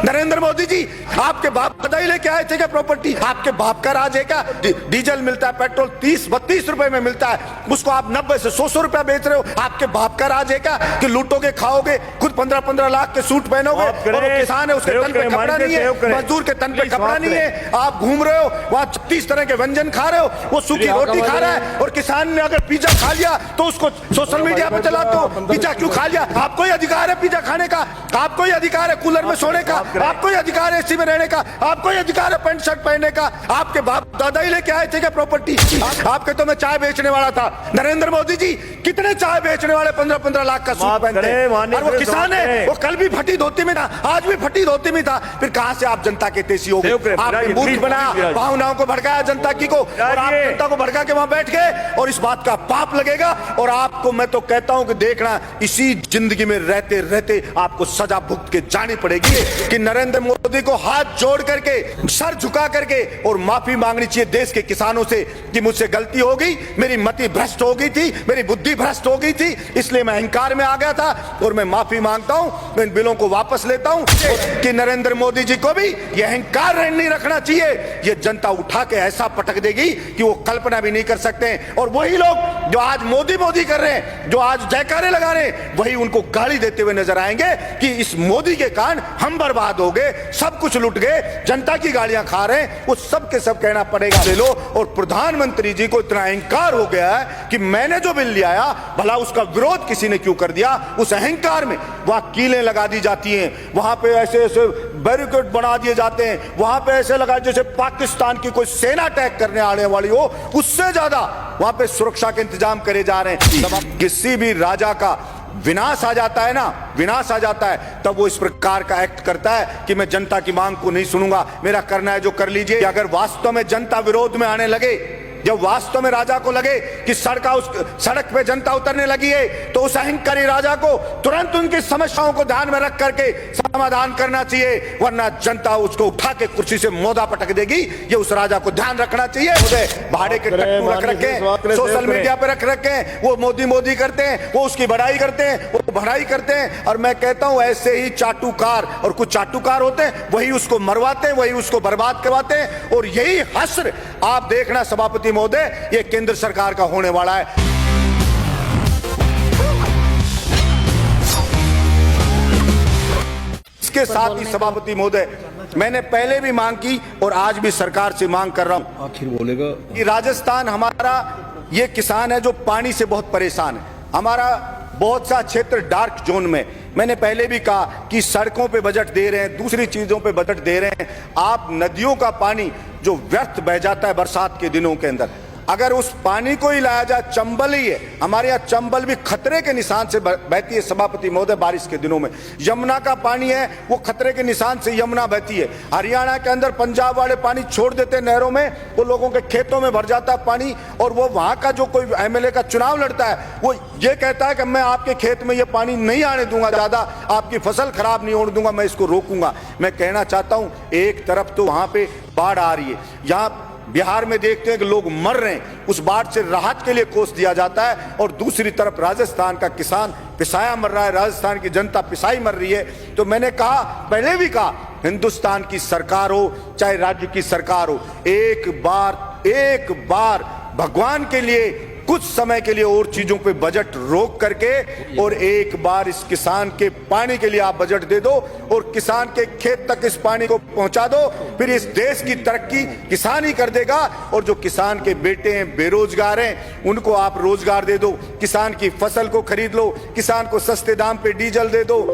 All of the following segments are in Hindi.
नरेंद्र मोदी जी, आपके बाप बधाई लेके आए थे क्या प्रॉपर्टी? आपके बाप का राज है क्या? डीजल मिलता है, पेट्रोल 30-32 रुपए में मिलता है, उसको आप 90 से 100 रुपया बेच रहे हो। आपके बाप का राज है क्या कि लूटोगे, खाओगे, खुद 15-15 लाख के सूट पहनोगे, और किसान है उसके तन पे कपड़ा नहीं है, मजदूर के तन पे कपड़ा नहीं है, आप घूम रहे हो वहां 36 तरह के व्यंजन खा रहे हो, वो सूखी रोटी खा रहा है, और किसान ने अगर पिज्जा खा लिया तो उसको सोशल मीडिया पे चलाते हो, पिज्जा क्यों खा लिया? आपको ही अधिकार है पिज्जा खाने का, आपको ही अधिकार है कूलर में सोने का, आपको ही अधिकार है एसी में रहने का, आपको ही अधिकार है पैंट शर्ट पहनने का। आपके बाप दादा ही लेके आए थे क्या प्रॉपर्टी? आपके तो मैं चाय बेचने वाला था। नरेंद्र मोदी जी, कितने चाय बेचने वाले 15-15 लाख का सूट पहनते हैं, और वो किसान है, वो कल भी फटी धोती में था, आज भी फटी धोती में था। फिर कहां से आप जनता के तेजी हो गए? आपने मूर्ख बनाया, भावनाओं को भड़काया जनता की को, और आप जनता को भड़का के वहां बैठ गए, और इस बात का पाप लगेगा। और आपको मैं तो कहता हूं कि देखना, इसी जिंदगी में रहते रहते आपको सजा भुगत के जानी पड़ेगी कि नरेंद्र मोदी को हाथ जोड़ करके, सर झुका करके और माफी मांगनी चाहिए देश के किसानों से कि मुझसे गलती हो गई, मेरी मति भ्रष्ट हो गई थी, मेरी बुद्धि भ्रष्ट हो गई थी, इसलिए मैं अहंकार में आ गया था, और मैं माफी मांगता हूं, मैं इन बिलों को वापस लेता हूं। कि नरेंद्र मोदी जी को भी यह अहंकार नहीं रखना चाहिए, ये जनता उठा के ऐसा पटक देगी कि वो कल्पना भी नहीं कर सकते। और वही लोग जो आज मोदी मोदी कर रहे हैं, जो आज जयकारे लगा रहे हैं, वही उनको गाली देते हुए नजर आएंगे कि इस मोदी के कारण हम बर्बाद हो गए, सब कुछ लुट गए, जनता की गालियां खा रहे हैं। वो सब के सब कहना पड़ेगा ले लो। और प्रधानमंत्री जी को इतना अहंकार हो गया है कि मैंने जो बिल ले आया, भला उसका विरोध किसी ने क्यों कर दिया? उस अहंकार में वहां कीलें लगा दी जाती हैं, वहां पे ऐसे ऐसे बैरिकेड बना दिए जाते हैं, वहां पे ऐसे लगा जैसे पाकिस्तान की कोई सेना अटैक करने आने वाली हो, उससे ज्यादा वहां पे सुरक्षा के इंतजाम करे जा रहे हैं। किसी भी राजा का विनाश आ जाता है ना, विनाश आ जाता है, तब वो इस प्रकार का एक्ट करता है कि मैं जनता की मांग को नहीं सुनूंगा, मेरा करना है जो कर लीजिए। अगर वास्तव में जनता विरोध में आने लगे, जब वास्तव में राजा को लगे कि सड़क पे जनता उतरने लगी है, तो उस अहंकारी राजा को तुरंत उनकी समस्याओं को ध्यान में रख करके समाधान करना चाहिए, वरना जनता उसको उठा के कुर्सी से मोदा पटक देगी। ये उस राजा को ध्यान रखना चाहिए। भाड़े के टट्टू रख रखे, सोशल मीडिया पे रख रखे, वो मोदी मोदी करते हैं, वो उसकी बढ़ाई करते हैं, वो बढ़ाई करते हैं। और मैं कहता हूं ऐसे ही चाटुकार, और कुछ चाटुकार होते हैं, वही उसको मरवाते हैं, वही उसको बर्बाद करवाते हैं। और यही हश्र आप देखना सभापति महोदय, ये केंद्र सरकार का होने वाला है। इसके साथ ही सभापति महोदय, मैंने पहले भी मांग की और आज भी सरकार से मांग कर रहा हूं, आखिर बोलेगा कि राजस्थान हमारा ये किसान है जो पानी से बहुत परेशान है, हमारा बहुत सा क्षेत्र डार्क जोन में। मैंने पहले भी कहा कि सड़कों पे बजट दे रहे हैं, दूसरी चीजों पे बजट दे रहे हैं, आप नदियों का पानी जो व्यर्थ बह जाता है बरसात के दिनों के अंदर, अगर उस पानी को ही लाया जाए, चंबल ही है हमारे यहाँ, चंबल भी खतरे के निशान से बहती है सभापति महोदय बारिश के दिनों में। यमुना का पानी है वो खतरे के निशान से यमुना बहती है। हरियाणा के अंदर पंजाब वाले पानी छोड़ देते हैं नहरों में, वो लोगों के खेतों में भर जाता है पानी, और वो वहां का जो कोई एमएलए का चुनाव लड़ता है, वो ये कहता है कि मैं आपके खेत में ये पानी नहीं आने दूंगा, ज्यादा आपकी फसल खराब नहीं होने दूंगा, मैं इसको रोकूंगा। मैं कहना चाहता हूं, एक तरफ तो वहां पे बाढ़ आ रही है, यहाँ बिहार में देखते हैं कि लोग मर रहे हैं, उस बाढ़ से राहत के लिए कोस दिया जाता है, और दूसरी तरफ राजस्थान का किसान पिसाया मर रहा है, राजस्थान की जनता पिसाई मर रही है। तो मैंने कहा, पहले भी कहा, हिंदुस्तान की सरकार हो चाहे राज्य की सरकार हो, एक बार भगवान के लिए कुछ समय के लिए और चीजों पे बजट रोक करके, और एक बार इस किसान के पानी के लिए आप बजट दे दो, और किसान के खेत तक इस पानी को पहुंचा दो, फिर इस देश की तरक्की किसान ही कर देगा। और जो किसान के बेटे हैं, बेरोजगार हैं, उनको आप रोजगार दे दो, किसान की फसल को खरीद लो, किसान को सस्ते दाम पे डीजल दे दो,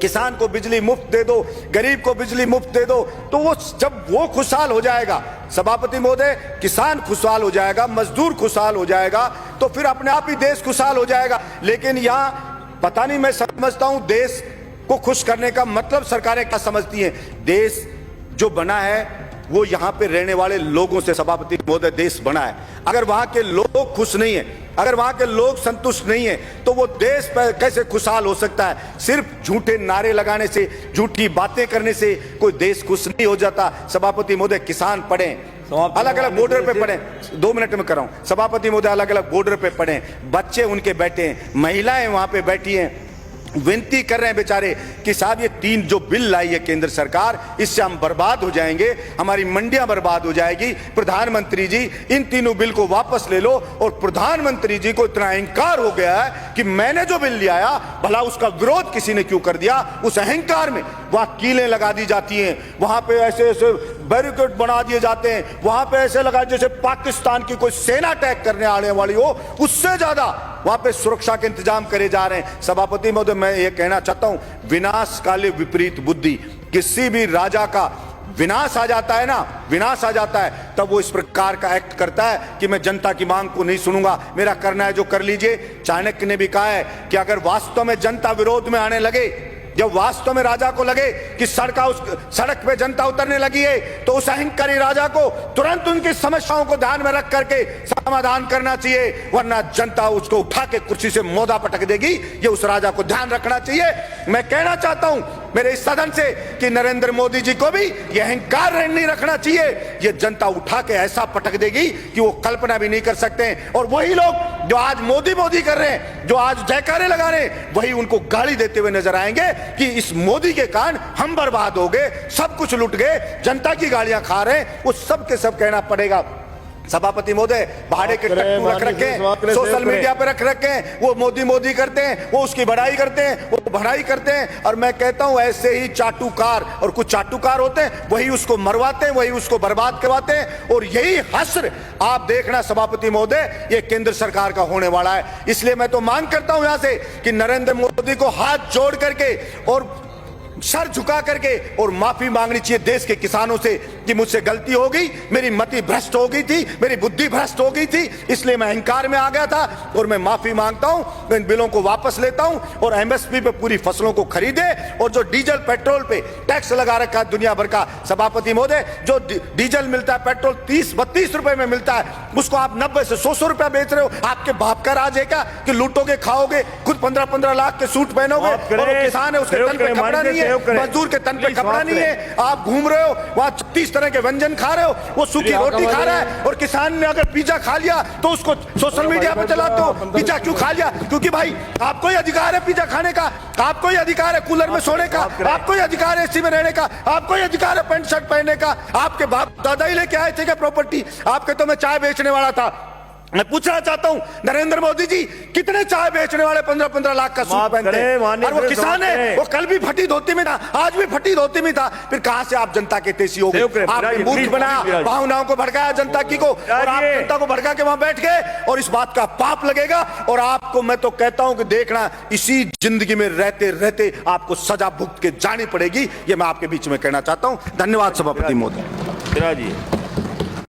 किसान को बिजली मुफ्त दे दो, गरीब को बिजली मुफ्त दे दो, तो वो जब वो खुशहाल हो जाएगा सभापति महोदय, किसान खुशहाल हो जाएगा, मजदूर खुशहाल हो जाएगा, तो फिर अपने आप ही देश खुशहाल हो जाएगा। लेकिन यहाँ पता नहीं, मैं समझता हूं देश को खुश करने का मतलब सरकारें क्या समझती हैं। देश जो बना है वो यहाँ पे रहने वाले लोगों से सभापति महोदय देश बना है। अगर वहां के लोग खुश नहीं है, अगर वहां के लोग संतुष्ट नहीं है, तो वो देश पर कैसे खुशहाल हो सकता है? सिर्फ झूठे नारे लगाने से, झूठी बातें करने से कोई देश खुश नहीं हो जाता। सभापति महोदय, किसान पढ़े, अलग अलग बॉर्डर पे पढ़े, 2 मिनट में कर रहा हूं सभापति महोदय, अलग अलग बॉर्डर पे पढ़े, बच्चे उनके बैठे हैं, महिलाएं वहां पे बैठी हैं, विनती कर रहे हैं बेचारे कि साहब ये 3 जो बिल लाई है केंद्र सरकार, इससे हम बर्बाद हो जाएंगे, हमारी मंडियां बर्बाद हो जाएगी। प्रधानमंत्री जी इन तीनों बिल को वापस ले लो। और प्रधानमंत्री जी को इतना अहंकार हो गया है कि मैंने जो बिल ले आया, भला उसका विरोध किसी ने क्यों कर दिया। उस अहंकार में वहां कीलें लगा दी जाती हैं, वहां पे ऐसे ऐसे बैरिकेड बना दिए जाते हैं, वहां पे ऐसे लगा जैसे पाकिस्तान की कोई सेना अटैक करने आने वाली हो, उससे ज्यादा वहां पे सुरक्षा के इंतजाम करे जा रहे हैं। सभापति महोदय, मैं ये कहना चाहता हूं, विनाश काले विपरीत बुद्धि। किसी भी राजा का विनाश आ जाता है ना, विनाश आ जाता है, तब वो इस प्रकार का एक्ट करता है कि मैं जनता की मांग को नहीं सुनूंगा, मेरा करना है जो कर लीजिए। चाणक्य ने भी कहा है कि अगर वास्तव में जनता विरोध में आने लगे, जब वास्तव में राजा को लगे कि सड़क पे जनता उतरने लगी है, तो उस अहंकारी राजा को तुरंत उनकी समस्याओं को ध्यान में रख करके समाधान करना चाहिए, वरना जनता उसको उठा के कुर्सी से मोदा पटक देगी। ये उस राजा को ध्यान रखना चाहिए। मैं कहना चाहता हूं मेरे इस सदन से कि नरेंद्र मोदी जी को भी ये अहंकार नहीं रखना चाहिए। ये जनता उठा के ऐसा पटक देगी कि वो कल्पना भी नहीं कर सकते। और वही लोग जो आज मोदी मोदी कर रहे हैं, जो आज जयकारे लगा रहे हैं, वही उनको गाली देते हुए नजर आएंगे कि इस मोदी के कारण हम बर्बाद हो गए, सब कुछ लुट गए, जनता की गालियां खा रहे हैं। वो सब के सब कहना पड़ेगा। सभापति महोदय, भाड़े के टट्टू रख रखे हैं, सोशल मीडिया पे रख रखे हैं, वो मोदी मोदी करते हैं, वो उसकी बढ़ाई करते हैं, वो बढ़ाई करते हैं। और मैं कहता हूं ऐसे ही चाटुकार, और कुछ चाटुकार होते हैं, वही उसको मरवाते हैं, वही उसको बर्बाद करवाते हैं। और यही हश्र आप देखना सभापति महोदय, ये केंद्र सरकार का होने वाला है। इसलिए मैं तो मांग करता हूं यहां से कि नरेंद्र मोदी को हाथ जोड़ करके और सर झुका करके और माफी मांगनी चाहिए देश के किसानों से कि मुझसे गलती हो गई, मेरी मति भ्रष्ट हो गई थी, मेरी बुद्धि भ्रष्ट हो गई थी, इसलिए मैं अहंकार में आ गया था और मैं माफी मांगता हूं। मैं इन बिलों को वापस लेता हूं और एमएसपी पे पूरी फसलों को खरीदे। और जो डीजल पेट्रोल पे टैक्स लगा रखा है दुनिया भर का, सभापति महोदय, जो डीजल मिलता है, पेट्रोल 30-32 रुपए में मिलता है, उसको आप 90 से 100 रुपया बेच रहे हो। आपके बाप का राज है क्या कि लूटोगे, खाओगे, खुद 15-15 लाख के सूट पहनोगे, और किसान है उसके तन पे कपड़ा नहीं है, मजदूर के तन पे कपड़ा नहीं है, आप घूम रहे हो वहां 36 तरह के व्यंजन खा रहे हो, वो सूखी रोटी खा रहा है। और किसान ने अगर पिज्जा खा लिया तो उसको सोशल मीडिया पे चलाते हो, पिज्जा क्यों खा लिया? क्योंकि भाई आपको ही अधिकार है पिज्जा खाने का, आपको ही अधिकार है कूलर में सोने का, आपको ही अधिकार है एसी में रहने का, आपको ही अधिकार है पैंट शर्ट पहनने का। आपके बाप दादा ही लेके आए थे क्या प्रॉपर्टी? आपके तो मैं चाय बेचने वाला था। मैं पूछना चाहता हूं नरेंद्र मोदी जी, कितने चाय बेचने वाले 15-15 लाख का सूट पहनते हैं? और वो किसान है, वो कल भी फटी धोती में था, आज भी फटी धोती में था। फिर कहां से आप जनता के तेजी हो गए? आपने मूर्ख बनाया, भावनाओं को भड़काया जनता की को, और आप जनता को भड़का के वहां बैठ गए। और इस बात का पाप लगेगा। और आपको मैं तो कहता हूं कि देखना, इसी जिंदगी में रहते रहते आपको सजा भुगत के जानी पड़ेगी। ये मैं आपके बीच में कहना चाहता हूं। धन्यवाद सभापति महोदय।